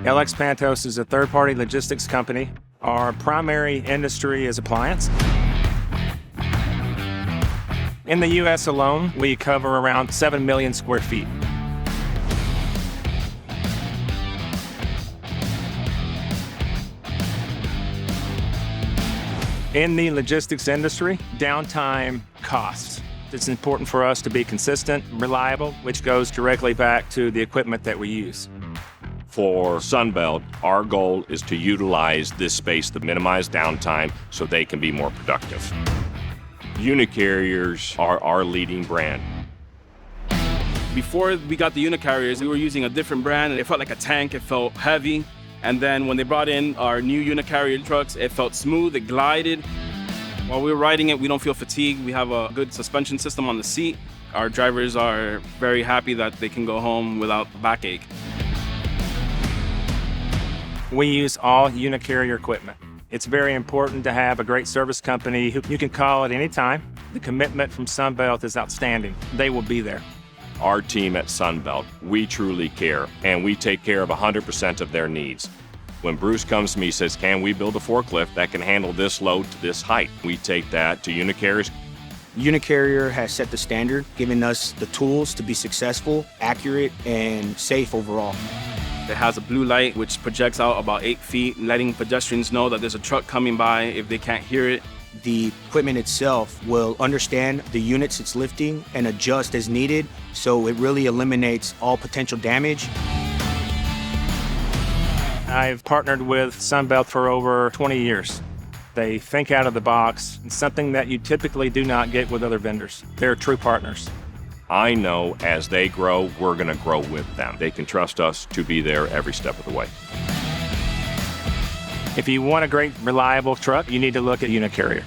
LX Pantos is a third-party logistics company. Our primary industry is appliance. In the U.S. alone, we cover around 7 million square feet. In the logistics industry, downtime costs. It's important for us to be consistent, reliable, which goes directly back to the equipment that we use. For Sunbelt, our goal is to utilize this space to minimize downtime so they can be more productive. UniCarriers are our leading brand. Before we got the UniCarriers, we were using a different brand. It felt like a tank, it felt heavy. And then when they brought in our new UniCarrier trucks, it felt smooth, it glided. While we're riding it, we don't feel fatigued. We have a good suspension system on the seat. Our drivers are very happy that they can go home without backache. We use all UniCarrier equipment. It's very important to have a great service company who you can call at any time. The commitment from Sunbelt is outstanding. They will be there. Our team at Sunbelt, we truly care, and we take care of 100% of their needs. When Bruce comes to me and says, can we build a forklift that can handle this load to this height? We take that to UniCarriers. UniCarrier has set the standard, giving us the tools to be successful, accurate, and safe overall. It has a blue light which projects out about 8 feet, letting pedestrians know that there's a truck coming by if they can't hear it. The equipment itself will understand the units it's lifting and adjust as needed, so it really eliminates all potential damage. I've partnered with Sunbelt for over 20 years. They think out of the box, something that you typically do not get with other vendors. They're true partners. I know as they grow, we're going to grow with them. They can trust us to be there every step of the way. If you want a great, reliable truck, you need to look at UniCarrier.